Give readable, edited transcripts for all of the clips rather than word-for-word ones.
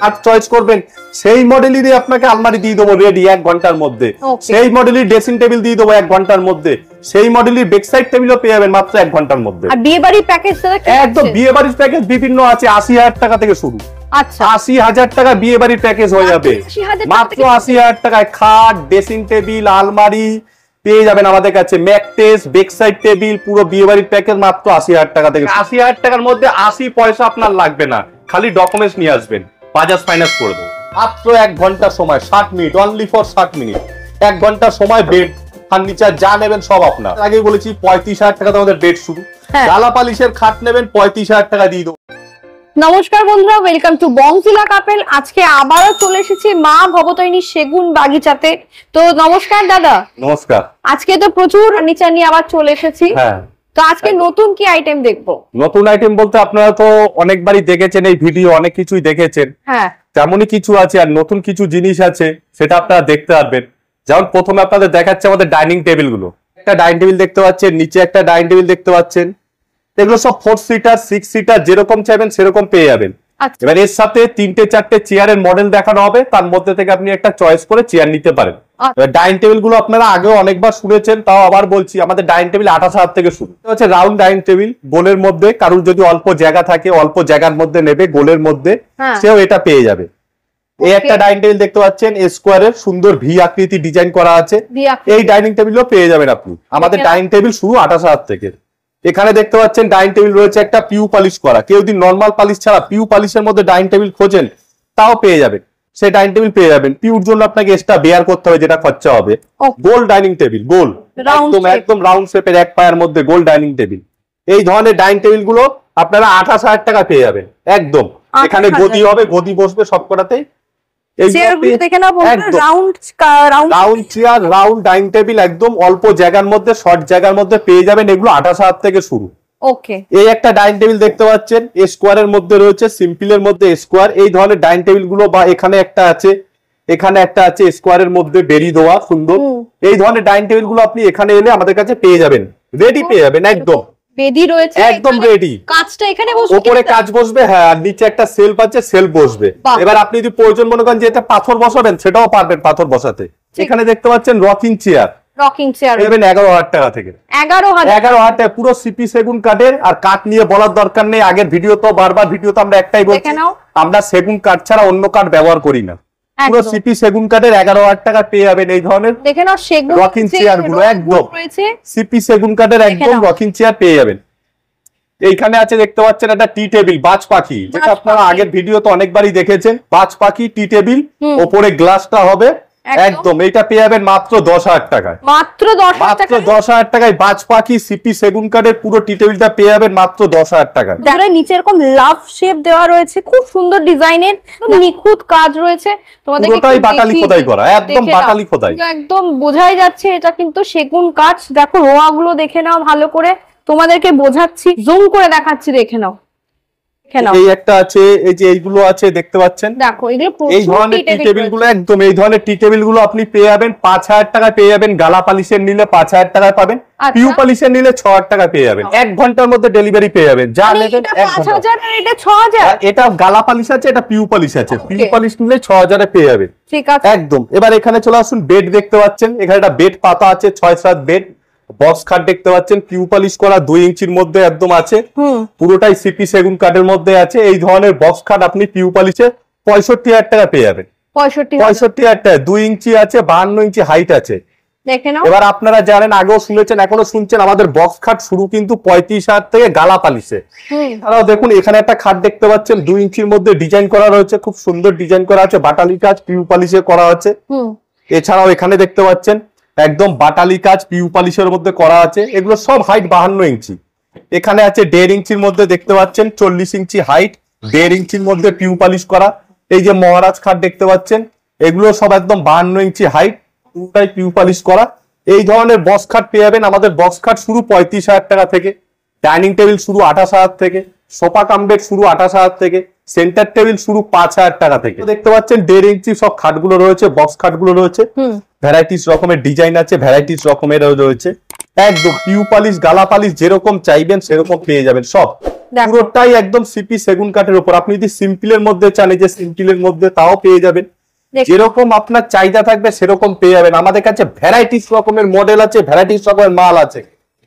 আর choice করবেন সেই মডেলেরই আপনাকে আলমারি দিয়ে দেবো রেডি 1 ঘন্টার মধ্যে, সেই মডেলের ড্রেসিং টেবিল দিয়ে দেবো 1 ঘন্টার মধ্যে, সেই মডেলের বেকসাইড টেবিলও পেয়ে যাবেন মাত্র 1 ঘন্টার মধ্যে। আর বিয়ে বাড়ির প্যাকেজটা কি? একদম বিয়ে বাড়ির প্যাকেজ বিভিন্ন আছে, 80,000 টাকা থেকে শুরু। আচ্ছা 80,000 টাকা বিয়ে বাড়ির প্যাকেজ হয়ে যাবে মাত্র 80,000 টাকায়। খাট, ড্রেসিং টেবিল, আলমারি পেয়ে যাবেন আমাদের কাছে, ম্যাট্রেস, বেকসাইড টেবিল, পুরো বিয়ে বাড়ির প্যাকেজ মাত্র 80,000 টাকা থেকে। 80,000 টাকার মধ্যে 80 পয়সা আপনার লাগবে না, খালি ডকুমেন্টস নিয়ে আসবেন, বাজাজ ফাইন্যান্স করে দেবো। মাত্র 1 ঘন্টার সময়, 60 মিনিট, অনলি ফর 60 মিনিট। 1 ঘন্টার সময় বেড ফার্নিচার যা নেবেন সব আপনার। আগেই বলেছি 35,000 টাকা আমাদের বেড শুরু। গালা পালিশের খাট নেবেন 35,000 টাকা দিয়ে দেবো। নমস্কার বন্ধুরা, ওয়েলকাম টু বংশিলা কাপেল। আজকে আবারও চলে এসেছি মা ভবতারিণী সেগুন বাগিচাতে। তো নমস্কার দাদা। নমস্কার। আজকে তো প্রচুর ফার্নিচার নিয়ে আবার চলে এসেছি। হ্যাঁ, তো আজকে নতুন কি আইটেম দেখবো? নতুন আইটেম বলতে আপনারা তো অনেকবারই দেখেছেন এই ভিডিও, অনেক কিছুই দেখেছেন। হ্যাঁ, তেমনই কিছু আছে, আর নতুন কিছু জিনিস আছে, সেটা আপনারা দেখতে পারবেন। যেমন প্রথমে আপনাদের দেখাচ্ছে আমাদের ডাইনিং টেবিল গুলো। একটা ডাইনিং টেবিল দেখতে পাচ্ছেন, নিচে একটা ডাইনিং টেবিল দেখতে পাচ্ছেন। এগুলো সব 4 সিটার 6 সিটার, যেরকম চাইবেন সেরকম পেয়ে যাবেন। এবার এর সাথে 3-4টে চেয়ারের মডেল দেখানো হবে, তার মধ্যে থেকে আপনি একটা চয়েস করে চেয়ার নিতে পারেন। এবার ডাইনিং টেবিল গুলো আপনারা আগেও অনেকবার শুনেছেন, তাও আবার বলছি, আমাদের ডাইনিং টেবিল 28,000 থেকে শুরু। হচ্ছে রাউন্ড ডাইনিং টেবিল, গোলের মধ্যে। কারুর যদি অল্প জায়গা থাকে, অল্প জায়গার মধ্যে নেবে গোলের মধ্যে, সেও এটা পেয়ে যাবে। এই একটা ডাইনিং টেবিল দেখতে পাচ্ছেন, স্কোয়ারের সুন্দর ভি আকৃতি ডিজাইন করা আছে। এই ডাইনিং টেবিলও পেয়ে যাবেন আপনি। আমাদের ডাইনিং টেবিল শুরু 28,000 থেকে। এখানে দেখতে পাচ্ছেন ডাইনিং টেবিল রয়েছে একটা পিউ পলিশ করা। কেউ যদি নর্মাল পলিশ ছাড়া পিউ পলিশের মধ্যে ডাইনিং টেবিল খোঁজেন, তাও পেয়ে যাবেন। সেই ডাইনিং টেবিল পেয়ে যাবেন। পিউর জন্য আপনাকে এক্সট্রা বেয়ার করতে হবে, যেটা খরচা হবে। গোল ডাইনিং টেবিল, গোল একদম রাউন্ড শেপের, এক পায়ের মধ্যে গোল ডাইনিং টেবিল। এই ধরনের ডাইনিং টেবিল গুলো আপনারা 28,000 টাকা পেয়ে যাবেন একদম। এখানে গদি হবে, গদি বসবে সবকটাতেই। Round chair, round dining table, একদম অল্প জায়গার মধ্যে, শর্ট জায়গার মধ্যে পেয়ে যাবেন। এগুলো 28,000 থেকে শুরু। এই একটা ডাইনিং টেবিল দেখতে পাচ্ছেন, স্কোয়ারের মধ্যে রয়েছে, সিম্পলের মধ্যে স্কোয়ার। এই ধরনের ডাইনিং টেবিল গুলো, বা এখানে একটা আছে, এখানে একটা আছে, স্কোয়ারের মধ্যে বেরি দেওয়া সুন্দর। এই ধরনের ডাইনিং টেবিল গুলো আপনি এখানে এলে আমাদের কাছে পেয়ে যাবেন, রেডি পেয়ে যাবেন একদম। বেদি রয়েছে একদম রেডি। কাঁচটা এখানে বসবে, উপরে কাঁচ বসবে, হ্যাঁ, আর নিচে একটা সেলফ আছে, সেলফ বসবে। এবার আপনি যদি প্রয়োজন মনে করেন যে এটা পাথর বসাবেন, সেটাও পারবেন পাথর বসাতে। এখানে দেখতে পাচ্ছেন রকিং চেয়ার, রকিং চেয়ার নেবেন 11,000 টাকা থেকে। 11,000 টাকা পুরো সিপি সেগুন কাঠের। আর কাঠ নিয়ে বলার দরকার নেই, আগের ভিডিও তো বারবার ভিডিও তো আমরা একটাই বলছি, আমরা সেগুন কাঠ ছাড়া অন্য কাঠ ব্যবহার করি না। পুরো সিপি সেগুন কাঠের 11,000 টাকা পেয়ে যাবেন। এই ধরনের রকিং চেয়ার গুলো একদম সিপি সেগুন কাঠের, একদম রকিং চেয়ার পেয়ে যাবেন। এইখানে আছে দেখতে পাচ্ছেন একটা টি টেবিল, বাজ পাখি, যেটা আপনারা আগের ভিডিও তো অনেকবারই দেখেছেন। বাজ পাখি টি টেবিল, ওপরে গ্লাসটা হবে একদম। এইটা পেয়ে যাবেন মাত্র 10,000 টাকায়। মাত্র 10,000 টাকায় বাজ পাখি সিপি সেগুন কাঠের পুরো টি টেবিলটা পেয়ে যাবেন মাত্র 10,000 টাকায়। নিচে এরকম লাভ শেপ দেওয়া রয়েছে, খুব সুন্দর ডিজাইনের, নিখুঁত কাজ রয়েছে। পুরোটাই বাটালি খোদাই করা, একদম বাটালি খোদাই, একদম বোঝাই যাচ্ছে এটা কিন্তু সেগুন কাঠ। দেখো রোয়া গুলো দেখে নাও ভালো করে, তোমাদেরকে বোঝাচ্ছি, জুম করে দেখাচ্ছি, দেখে নাও। এই একটা আছে, এই যে এইগুলো আছে দেখতে পাচ্ছেন, দেখো এগুলো এই ধরনের টি টেবিল গুলো, একদম এই ধরনের টি টেবিল গুলো আপনি পেয়ে যাবেন 5,000 টাকায় পেয়ে যাবেন। গালা পালিশের নিলে 5,000 টাকায় পাবেন, পিউ পালিশের নিলে 6,000 টাকা পেয়ে যাবেন। 1 ঘন্টার মধ্যে ডেলিভারি পেয়ে যাবেন, যা নেবেন 1 ঘন্টা। এটা 6,000, এটা গালা পালিশ আছে, এটা পিউ পালিশ আছে। পিউ পালিশ নিলে 6,000 এ পেয়ে যাবেন, ঠিক আছে একদম। এবার এখানে চলে আসুন, বেড দেখতে পাচ্ছেন, এখানে একটা বেড পাতা আছে, 6-7 বেড। বক্স খাট দেখতে পাচ্ছেন, পিউ পলিশ করা, 2 ইঞ্চির মধ্যে একদম আছে, পুরোটাই সিপি সেগুন কাঠের মধ্যে আছে। এই ধরনের বক্স খাট আপনি পিউ পলিশে 65,000 টাকা পেয়ে যাবেন। 65,000 টাকা, 2 ইঞ্চি আছে, 52 ইঞ্চি হাইট আছে। এবার আপনারা জানেন, আগেও শুনেছেন, এখনো শুনছেন, আমাদের বক্স খাট শুরু কিন্তু 35,000 থেকে গালা পালিশে। তারাও দেখুন, এখানে একটা খাট দেখতে পাচ্ছেন, 2 ইঞ্চির মধ্যে ডিজাইন করা রয়েছে, খুব সুন্দর ডিজাইন করা আছে, বাটালি কাজ পিউ পলিশে করা আছে। এছাড়াও এখানে দেখতে পাচ্ছেন একদম বাটালি কাজ পিউ পলিশের মধ্যে করা আছে। এগুলো সব হাইট 52 ইঞ্চি। এখানে আছে 1.5 ইঞ্চির মধ্যে দেখতে পাচ্ছেন, 40 ইঞ্চি হাইট, 1.5 ইঞ্চির মধ্যে পিউ পলিশ করা। এই যে মহারাজ খাট দেখতে পাচ্ছেন, এগুলো সব একদম 52 ইঞ্চি হাইট, পুরোটাই পিউ পলিশ করা। এই ধরনের বক্স খাট পেয়ে যাবেন। আমাদের বক্স খাট শুরু 35,000 টাকা থেকে, ডাইনিং টেবিল শুরু 28,000 থেকে, সোফা কাম বেড শুরু 28,000 থেকে, সেন্টার টেবিল শুরু 5,000 টাকা থেকে। দেখতে পাচ্ছেন 1.5 ইঞ্চি সব খাটগুলো রয়েছে, বক্স খাটগুলো রয়েছে, ভ্যারাইটিস রকমের ডিজাইন আছে, ভ্যারাইটিস রকমের রয়েছে। একদম পিউ পালিশ, গালা পালিশ যেরকম চাইবেন সেরকম পেয়ে যাবেন সব। পুরোটাই একদম সিপি সেগুন কাঠের উপর। আপনি যদি সিম্পলের মধ্যে চান, এই যে সিম্পলের মধ্যে, তাও পেয়ে যাবেন। যেরকম আপনার চাহিদা থাকবে সেরকম পেয়ে যাবেন। আমাদের কাছে ভ্যারাইটিস রকমের মডেল আছে, ভ্যারাইটিস রকমের মাল আছে।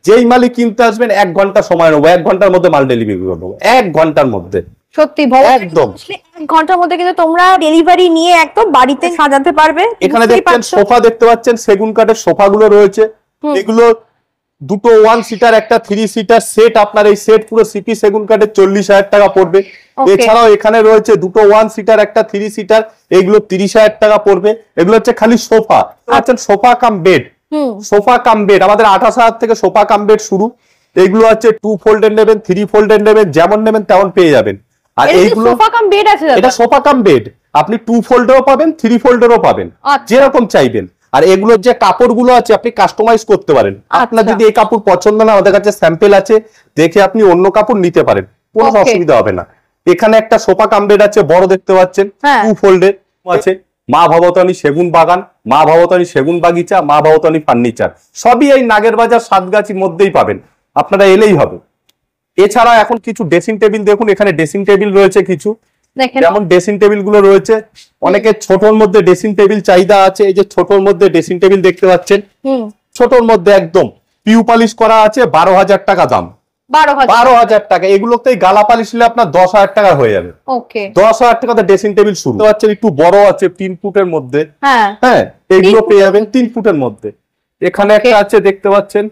যেই মালই কিনতে আসবেন 1 ঘন্টা সময় নেবো, 1 ঘন্টার মধ্যে মাল ডেলিভারি করে দেবো, 1 ঘন্টার মধ্যে। সত্যি একদম 1 ঘন্টার মধ্যে কিন্তু তোমরা ডেলিভারি নিয়ে একদম বাড়িতে সাজাতে পারবে। এখানে দেখছেন সোফা দেখতে পাচ্ছেন, সেগুন কাঠের সোফা গুলো রয়েছে। এগুলো দুটো 1 সিটার একটা 3 সিটার সেট। আপনার এই সেট পুরো সিপি সেগুন কাঠের 40,000 টাকা পড়বে। এছাড়াও এখানে রয়েছে দুটো 1 সিটার একটা 3 সিটার, এগুলো 30,000 টাকা পড়বে। এগুলো হচ্ছে খালি সোফা, পাচ্ছেন sofa cum bed. Sofa cum bed আমাদের 28,000 থেকে সোফা কাম বেড শুরু। এগুলো হচ্ছে 2 ফোল্ডের নেবেন, 3 ফোল্ডের নেবেন, যেমন নেবেন তেমন পেয়ে যাবেন। আর এইগুলো সোফা কাম বেড আছে, এটা সোফা কাম বেড। আপনি 2 ফোল্ডেরও পাবেন, 3 ফোল্ডেরও পাবেন, যেরকম চাইবেন। আর এগুলোর যে কাপড়গুলো আছে আপনি কাস্টমাইজ করতে পারেন। আপনার যদি এই কাপড় পছন্দ না, আমাদের কাছে স্যাম্পল আছে, দেখে আপনি অন্য কাপড় নিতে পারেন, কোনো অসুবিধা হবে না। এখানে একটা সোফা কাম বেড আছে, বড় দেখতে পাচ্ছেন, 2 ফোল্ডের আছে। মা ভবতানী সেগুন বাগান, মা ভবতানী সেগুন বাগিচা, মা ভবতানী ফার্নিচার, সবই এই নাগেরবাজার সাতগাছির মধ্যেই পাবেন, আপনারা এলেই হবে। এছাড়া এখন কিছু ড্রেসিং টেবিল দেখুন, এখানে ড্রেসিং টেবিল রয়েছে কিছু, যেমন ড্রেসিং টেবিল গুলো রয়েছে। অনেকে ছোটর মধ্যে ড্রেসিং টেবিল চাহিদা আছে। এই যে ছোটর মধ্যে ড্রেসিং টেবিল দেখতে পাচ্ছেন, ছোটর মধ্যে একদম পিউ পালিশ করা আছে, 12,000 টাকা দাম। 12,000 টাকা। এগুলোতেই গালা পালিশ নিলে আপনার 10,000 টাকা হয়ে যাবে। 10,000 টাকাতে ড্রেসিং টেবিল শুরু হচ্ছে। একটু বড় আছে 3 ফুটের মধ্যে, হ্যাঁ এগুলো পেয়ে যাবেন 3 ফুটের মধ্যে। এখানে একটা আছে দেখতে পাচ্ছেন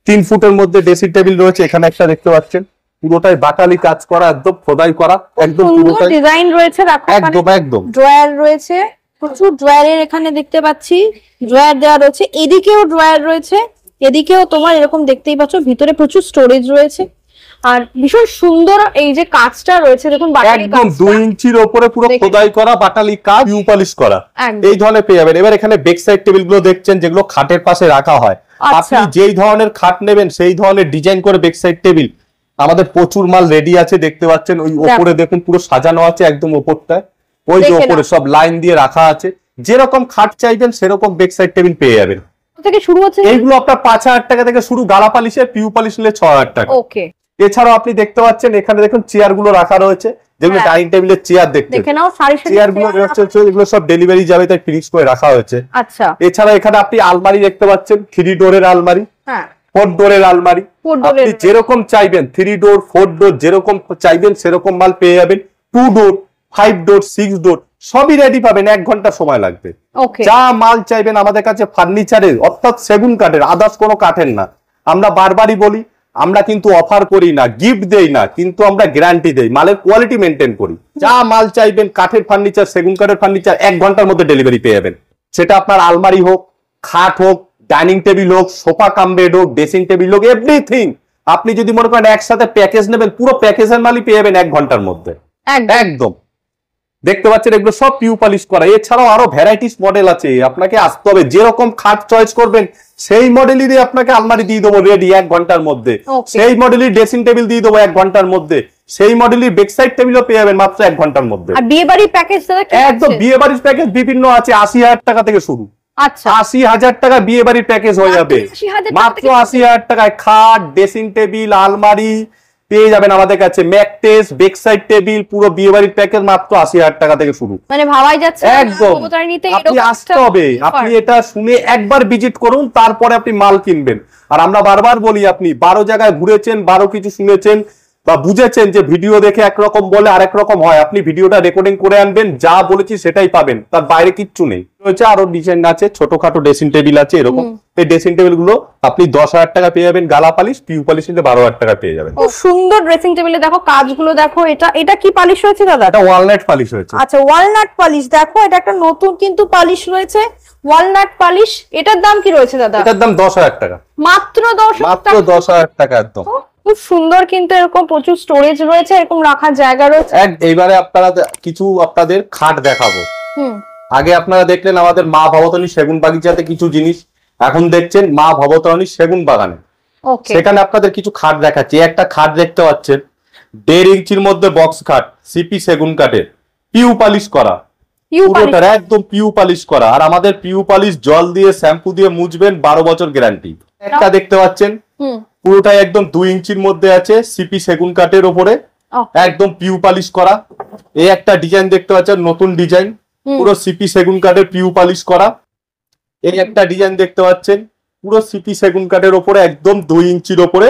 3 ফুটের মধ্যে ড্রেসিং টেবিল রয়েছে। এখানে একটা দেখতে পাচ্ছেন, পুরোটাই বাটালি কাজ করা, একদম খোদাই করা, একদম পুরোটাই ডিজাইন রয়েছে। একদম একদম ড্রয়ার রয়েছে, প্রচুর ড্রয়ারের এখানে দেখতে পাচ্ছি ড্রয়ার দেওয়া রয়েছে। এদিকেও ড্রয়ার রয়েছে, এদিকেও তোমার এরকম দেখতেই পাচ্ছ, ভিতরে প্রচুর স্টোরেজ রয়েছে। আর ভীষণ সুন্দর এই যে কাজটা রয়েছে, দেখুন একদম 2 ইঞ্চির উপরে পুরো খোদাই করা বাটালি কাজ, পিউ পলিশ করা, এই ধরনের পেয়ে যাবেন। এবার এখানে বেক সাইড টেবিল গুলো দেখছেন, যেগুলো খাটের পাশে রাখা হয়। আপনি যেই ধরনের খাট নেবেন সেই ধরনের ডিজাইন করে বেক সাইড টেবিল আমাদের প্রচুর মাল রেডি আছে, দেখতে পাচ্ছেন। ওই উপরে দেখুন পুরো সাজানো আছে, একদম উপরটায় ওই যে উপরে সব লাইন দিয়ে রাখা আছে। যেরকম খাট চাইবেন সেরকম বেক সাইড টেবিল পেয়ে যাবেন। থেকে শুরু হচ্ছে এইগুলো আপনার 5,000 টাকা থেকে শুরু, গালা পালিশের পিউ পালিশ নিলে 6,000 টাকা। এছাড়াও আপনি দেখতে পাচ্ছেন এখানে দেখুন চেয়ার গুলো রাখা রয়েছে, যেগুলো ডাইনিং টেবিলের চেয়ার দেখতে, চেয়ার গুলো রয়েছে, এগুলো সব ডেলিভারি যাবে তাই ফিনিশ করে রাখা হয়েছে। এছাড়া এখানে আপনি আলমারি দেখতে পাচ্ছেন, 3 ডোরের আলমারি, 4 ডোরের আলমারি। আপনি যেরকম চাইবেন 3 ডোর 4 ডোর যেরকম চাইবেন সেরকম মাল পেয়ে যাবেন। 2 ডোর 5 ডোর 6 ডোর সবই রেডি পাবেন, 1 ঘন্টা সময় লাগবে। যা মাল চাইবেন আমাদের কাছে ফার্নিচারের, অর্থাৎ সেগুন কাঠের, আদার্স কোনো কাঠের না। আমরা বারবারই বলি, আমরা কিন্তু অফার করি না, গিফট দেই না, কিন্তু আমরা গ্যারান্টি দেই, মালের কোয়ালিটি মেনটেন করি। যা মাল চাইবেন কাঠের ফার্নিচার, সেগুন কাঠের ফার্নিচার 1 ঘন্টার মধ্যে ডেলিভারি পেয়ে যাবেন। সেটা আপনার আলমারি হোক, খাট হোক, ডাইনিং টেবিল হোক, সোফা কাম বেড হোক, ড্রেসিং টেবিল হোক, এভরিথিং। আপনি যদি মনে করেন একসাথে প্যাকেজ নেবেন, পুরো প্যাকেজের মালই পেয়ে যাবেন 1 ঘন্টার মধ্যে একদম। দেখতে পাচ্ছেন এগুলো সব পিউ পলিশ করা। এছাড়াও আরো ভ্যারাইটিস মডেল আছে, আপনাকে আসতে হবে। যেরকম খাট চয়েস করবেন সেই মডেলেরই আপনাকে আলমারি দিয়ে দেবো রেডি 1 ঘন্টার মধ্যে, সেই মডেলের ড্রেসিং টেবিল দিয়ে দেবো 1 ঘন্টার মধ্যে, সেই মডেলের বেক সাইড টেবিলও পেয়ে যাবেন মাত্র 1 ঘন্টার মধ্যে। আর বিয়ে বাড়ির প্যাকেজ একদম বিয়ে বাড়ির প্যাকেজ বিভিন্ন আছে, 80,000 টাকা থেকে শুরু। 80,000 টাকা বিয়ে বাড়ির প্যাকেজ হয়ে যাবে মাত্র 80,000 টাকায়। খাট, ড্রেসিং টেবিল, আলমারি পেয়ে যাবেন আমাদের কাছে, ম্যাট্রেস, বেক সাইড টেবিল, পুরো বিয়ে বাড়ির প্যাকেজ মাত্র 80,000 টাকা থেকে শুরু। মানে ভাবাই যাচ্ছে একদম। আপনি আসতে হবে, আপনি এটা শুনে একবার ভিজিট করুন, তারপরে আপনি মাল কিনবেন। আর আমরা বারবার বলি, আপনি 12 জায়গায় ঘুরেছেন, 12 কিছু শুনেছেন বা বুঝেছেন যে ভিডিও দেখে একরকম বলে আরেক রকম হয়, আপনি ভিডিওটা রেকর্ডিং করে আনবেন, যা বলেছি সেটাই পাবেন, তার বাইরে কিচ্ছু নেই। রয়েছে আরো ডিজাইন আছে, ছোটখাটো ড্রেসিং টেবিল আছে এরকম। এই ড্রেসিং টেবিল গুলো আপনি 10,000 টাকা পেয়ে যাবেন, গালা পালিশ পিউ পালিশ নিলে 12,000 টাকা পেয়ে যাবেন। খুব সুন্দর ড্রেসিং টেবিলে দেখো কাজগুলো দেখো। এটা কি পালিশ হয়েছে দাদা? এটা ওয়ালনাট পালিশ হয়েছে। আচ্ছা, ওয়ালনাট পালিশ। দেখো এটা একটা নতুন কিন্তু পালিশ রয়েছে, ওয়ালনাট পালিশ। এটার দাম কি রয়েছে দাদা? এটার দাম 10,000 টাকা মাত্র। 10,000 টাকা একদম। খুব সুন্দর, কিন্তু এরকম প্রচুর স্টোরেজ রয়েছে, এরকম রাখার জায়গা রয়েছে। এইবারে আপনারা কিছু আপনাদের খাট দেখাবো। আগে আপনারা দেখলেন আমাদের মা ভবতানী সেগুন বাগিচাতে কিছু জিনিস, এখন দেখছেন মা ভবতানী সেগুন বাগানে। সেখানে আপনাদের কিছু খাট দেখাচ্ছি। একটা খাট দেখতে পাচ্ছেন 1.5 ইঞ্চির মধ্যে বক্স খাট, সিপি সেগুন কাঠের, পিউ পালিশ করা, পুরোটা একদম পিউ পালিশ করা। আর আমাদের পিউ পালিশ জল দিয়ে শ্যাম্পু দিয়ে মুছবেন, 12 বছর গ্যারান্টি। একটা দেখতে পাচ্ছেন পুরোটাই একদম 2 ইঞ্চির মধ্যে আছে, সিপি সেগুন কাঠের উপরে একদম পিউ পালিশ করা। এই একটা ডিজাইন দেখতে পাচ্ছেন, নতুন ডিজাইন, পুরো সিপি সেগুন কাঠের পিউ পালিশ করা। এই একটা ডিজাইন দেখতে পাচ্ছেন, পুরো সিপি সেগুন কাঠের উপরে একদম 2 ইঞ্চির উপরে।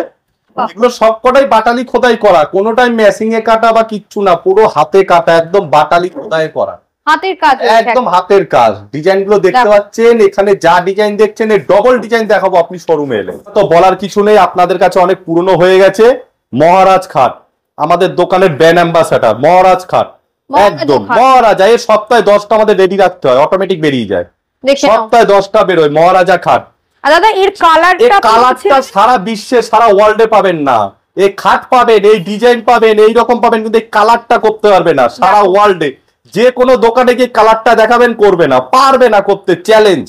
এগুলো সবকটাই বাটালি খোদাই করা, কোনোটাই মেশিং এ কাটা বা কিচ্ছু না, পুরো হাতে কাটা, একদম বাটালি খোদাই করা, হাতের কাজ, একদম হাতের কাজ। ডিজাইন গুলো দেখতে পাচ্ছেন, এখানে যা ডিজাইন দেখছেন এর ডবল ডিজাইন দেখাবো আপনি শোরুমে এলে। তো বলার কিছু নেই, আপনাদের কাছে অনেক পুরনো হয়ে গেছে। মহারাজ খাট আমাদের দোকানের ব্র্যান্ড অ্যাম্বাসেডর, মহারাজ খাট একদম মহারাজা। এই সপ্তাহে 10টা আমাদের রেডি রাখতে হয়, অটোমেটিক বেরিয়ে যায়, সপ্তাহে 10টা বেরোয় মহারাজা খাট। দাদা এর কালারটা সারা বিশ্বে সারা ওয়ার্ল্ডে পাবেন না, এই খাট পাবেন, এই ডিজাইন পাবেন, এই রকম পাবেন, কিন্তু এই কালারটা করতে পারবে না সারা ওয়ার্ল্ডে। যে কোনো দোকানে গিয়ে কালারটা দেখাবেন, করবে না, পারবে না করতে, চ্যালেঞ্জ।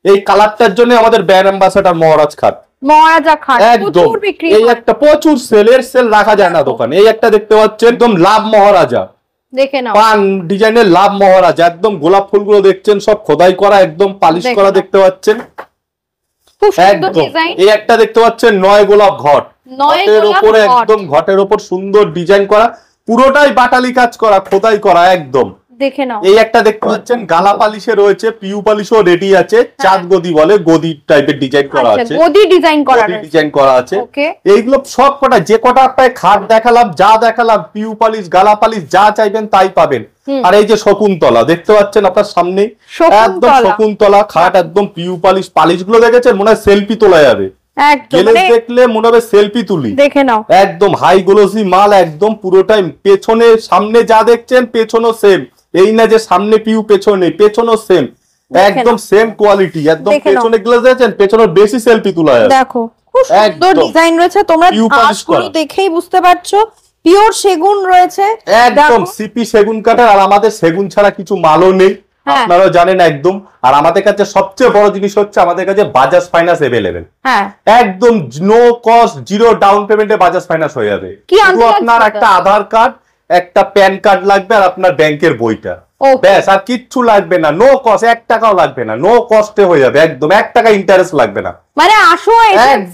এই কালারটার জন্য আমাদের ব্র্যান্ড অ্যাম্বাসেডর মহারাজ খাট, মহারাজা খাট একদম। এই একটা প্রচুর সেল রাখা যায় না দোকানে। এই একটা দেখতে পাচ্ছেন একদম লাভ মহারাজা, দেখে নাও, পান ডিজাইনের লাভ মহারাজা, একদম গোলাপ ফুলগুলো দেখছেন সব খোদাই করা, একদম পালিশ করা দেখতে পাচ্ছেন, একদম। এই একটা দেখতে পাচ্ছেন 9 গোলাপ ঘট, ঘটের উপরে একদম, ঘটের উপর সুন্দর ডিজাইন করা, পুরোটাই বাটালি কাজ করা, খোদাই করা একদম, দেখে নাও। এই একটা দেখতে পাচ্ছেন গালা পালিশে রয়েছে, পিউ পালিশও রেডি আছে, চাঁদ গদি বলে, গদি টাইপের ডিজাইন করা আছে, গদি ডিজাইন করা আছে। এইগুলো সব কটা, যে কটা আপনাকে খাট দেখালাম, যা দেখালাম, পিউ পালিশ, গালা পালিশ, যা চাইবেন তাই পাবেন। আর এই যে শকুন্তলা দেখতে পাচ্ছেন আপনার সামনে, একদম শকুন্তলা খাট, একদম পিউ পালিশ। পালিশ গুলো দেখেছেন, মনে হয় সেলফি তোলা যাবে, দেখলে মনে হবে সেলফি তুলি, দেখে নাও, একদম হাই গ্লোসি মাল, একদম পুরোটাই। পেছনে সামনে যা দেখছেন পেছনও সেম, এই না যে সামনে পিউ পেছনে, পেছনও সেম, একদম সেম কোয়ালিটি, একদম। পেছনে গ্লাস দেখেন, পেছনের বেশি সেলফি তোলা যাবে, দেখো খুব সুন্দর ডিজাইন রয়েছে, তোমরা আঁশগুলো দেখেই বুঝতে পারছো পিওর সেগুন রয়েছে, একদম সিপি সেগুন কাঠের। আর আমাদের সেগুন ছাড়া কিছু মালও নেই, আপনারাও জানেন একদম। আর আমাদের কাছে সবচেয়ে বড় জিনিস হচ্ছে আমাদের কাছে বাজাজ ফাইন্যান্স अवेलेबल, একদম নো কস্ট, জিরো ডাউন পেমেন্টে বাজাজ ফাইন্যান্স হয়ে যাবে। শুধু আপনার একটা আধার কার্ড, একটা প্যান কার্ড লাগবে, আর আপনার ব্যাংকের বইটা, ব্যাস, আর কিচ্ছু লাগবে না। নো কস্ট, 1 টাকাও লাগবে না, নো কস্টে হয়ে যাবে একদম, 1 টাকা ইন্টারেস্ট লাগবে না। মানে আসো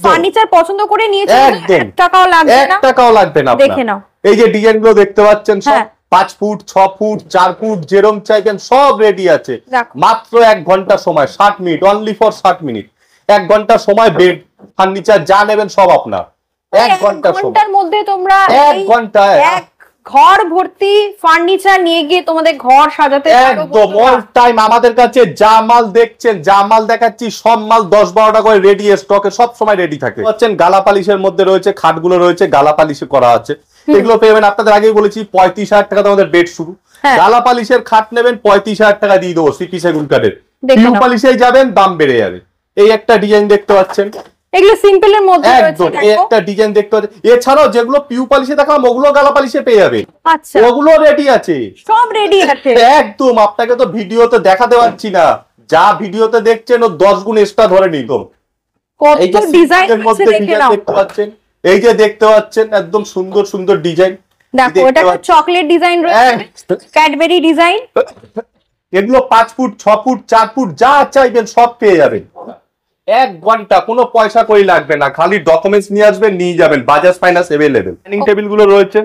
ফার্নিচার পছন্দ করে নিয়েছো, 1 টাকাও লাগবে না, 1 টাকাও লাগবে না। দেখে নাও এই যে ডিজাইন গুলো দেখতে পাচ্ছেন, সব 5 ফুট, 6 ফুট, 4 ফুট, যেরকম চাইবেন সব রেডি আছে। মাত্র 1 ঘন্টা সময়, 60 মিনিট, অনলি ফর 60 মিনিট, 1 ঘন্টা সময়। বেড ফার্নিচার যা নেবেন সব আপনার 1 ঘন্টার মধ্যে। তোমরা 1 ঘন্টায় ঘর ভর্তি ফার্নিচার নিয়ে গিয়ে তোমাদের ঘর সাজাতে পারো একদম অল টাইম। আমাদের কাছে যা মাল দেখছেন, যা মাল দেখাচ্ছি, সব মাল 10-12টা করে রেডি স্টকে সব সময় রেডি থাকে। হচ্ছেন গালা পালিশের মধ্যে রয়েছে, খাটগুলো রয়েছে গালা পালিশে করা আছে, এগুলো পেবেন। আপনাদের আগেই বলেছি 35,000 টাকা তোমাদের বেড শুরু। গালা পালিশের খাট নেবেন 35,000 টাকা দিয়ে দেবো, সিপি সেগুন কাঠের। পিউ পালিশেই যাবেন, দাম বেড়ে যাবে। এই একটা ডিজাইন দেখতে পাচ্ছেন, এগুলো সিম্পলের মধ্যে রয়েছে, এই একটা ডিজাইন দেখতে পাচ্ছেন। এছাড়াও যেগুলো পিউ পালিশে দেখালাম ওগুলো গালা পালিশে পেয়ে যাবে, আচ্ছা ওগুলো রেডি আছে, সব রেডি আছে একদম। আপনাকে তো ভিডিওতে দেখাতে পারছি না, যা ভিডিওতে দেখছেন ও 10 গুণ এক্সট্রা ধরে নিত। কত ডিজাইনের মধ্যে ডিজাইন দেখতে পাচ্ছেন, এই যে দেখতে পাচ্ছেন একদম সুন্দর সুন্দর ডিজাইন। দেখো এটা চকলেট ডিজাইন রয়েছে, ক্যাডবেরি ডিজাইন। এগুলো 5 ফুট, 6 ফুট, 4 ফুট, যা চাইবেন সব পেয়ে যাবেন। 1 ঘন্টা, কোনো পয়সা কই লাগবে না, খালি ডকুমেন্টস নিয়ে আসবেন, নিয়ে যাবেন। Bajaj finance available. Dining table গুলো রয়েছে,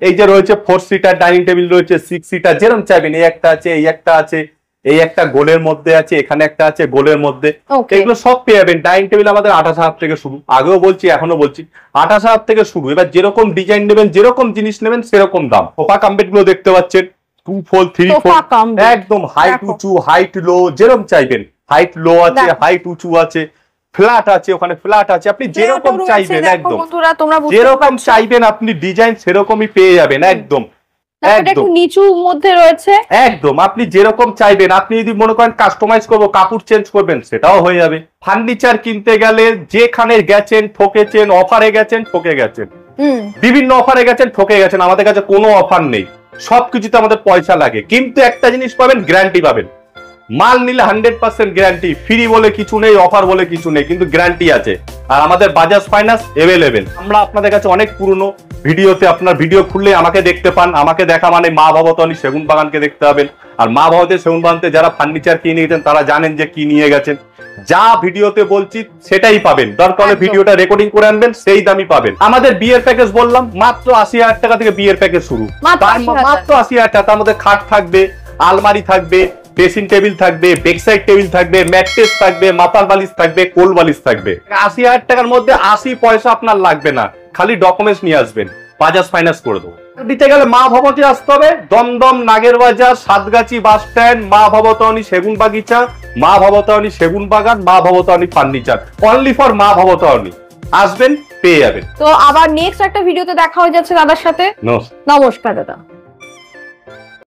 এই যে রয়েছে 4 সিটার ডাইনিং টেবিল রয়েছে, 6 সিটার, যেরকম চাইবেন। এই একটা আছে, এই একটা আছে, এই একটা গোলের মধ্যে আছে, এখানে একটা আছে গোলের মধ্যে, এগুলো সব পেয়ে যাবেন। ডাইনিং টেবিল আমাদের 28,000 থেকে শুরু, আগেও বলছি এখনো বলছি, 28,000 থেকে শুরু। এবার যেরকম ডিজাইন নেবেন, যেরকম জিনিস নেবেন সেরকম দাম। সোফা কাম্বেট গুলো দেখতে পাচ্ছেন, 2 4 3 4, একদম হাইট উঁচু, হাইট লো, যেরকম চাইবেন। হাইট লো আছে, হাইট উঁচু আছে, ফ্ল্যাট আছে, ওখানে ফ্ল্যাট আছে, আপনি যেরকম চাইবেন একদম, যেরকম চাইবেন আপনি ডিজাইন সেরকমই পেয়ে যাবেন একদম। একদম নিচুর মধ্যে রয়েছে, একদম আপনি যেরকম চাইবেন। আপনি যদি মনে করেন কাস্টমাইজ করবো, কাপড় চেঞ্জ করবেন, সেটাও হয়ে যাবে। ফার্নিচার কিনতে গেলে যেখানে গেছেন ঠকেছেন, অফারে গেছেন ঠকে গেছেন, বিভিন্ন অফারে গেছেন ঠকে গেছেন, আমাদের কাছে কোনো অফার নেই, সবকিছুতে আমাদের পয়সা লাগে। কিন্তু একটা জিনিস পাবেন, গ্যারান্টি পাবেন। মাল নিলে 100% গ্যারান্টি, ফ্রি বলে কিছু নেই, অফার বলে কিছু নেই, কিন্তু গ্যারান্টি আছে। আর আমাদের বাজাজ ফাইন্যান্স अवेलेबल। আমরা আপনাদের কাছে অনেক পুরনো, ভিডিওতে আপনার ভিডিও খুললে আমাকে দেখতে পান। আমাকে দেখা মানে মা ভবতনী সেগুন বাগানকে দেখতে পাবেন। আর মা ভবতের সেগুন বাগানতে যারা ফার্নিচার কিনে নিয়েছেন তারা জানেন যে কি নিয়ে গেছেন। যা ভিডিওতে বলছি সেটাই পাবেন, দরকার হলে ভিডিওটা রেকর্ডিং করে আনবেন, সেই দামই পাবেন। আমাদের বিয়ের প্যাকেজ বললাম মাত্র 80,000 টাকা থেকে বিয়ের প্যাকেজ শুরু, মাত্র 80,000 টাকা। তার মধ্যে খাট থাকবে, আলমারি থাকবে, ড্রেসিং টেবিল থাকবে, বেডসাইড টেবিল থাকবে, ম্যাট্রেস থাকবে, মাথার বালিশ থাকবে, কোল বালিশ থাকবে। 80,000 টাকার মধ্যে 80 পয়সা আপনার লাগবে না, খালি ডকুমেন্টস নিয়ে আসবেন, বাজাজ ফাইন্যান্স করে দেবো। দিতে গেলে মা ভবতে আসতে হবে, দমদম, নাগের বাজার, সাতগাছি বাস স্ট্যান্ড, মা ভবতারণী সেগুন বাগিচা, মা ভবতারণী সেগুন বাগান, মা ভবতারণী ফার্নিচার, অনলি ফর মা ভবতারণী। আসবেন, পেয়ে যাবেন। তো আবার নেক্সট একটা ভিডিওতে দেখা হয়ে যাচ্ছে দাদার সাথে। নমস্কার। নমস্কার দাদা।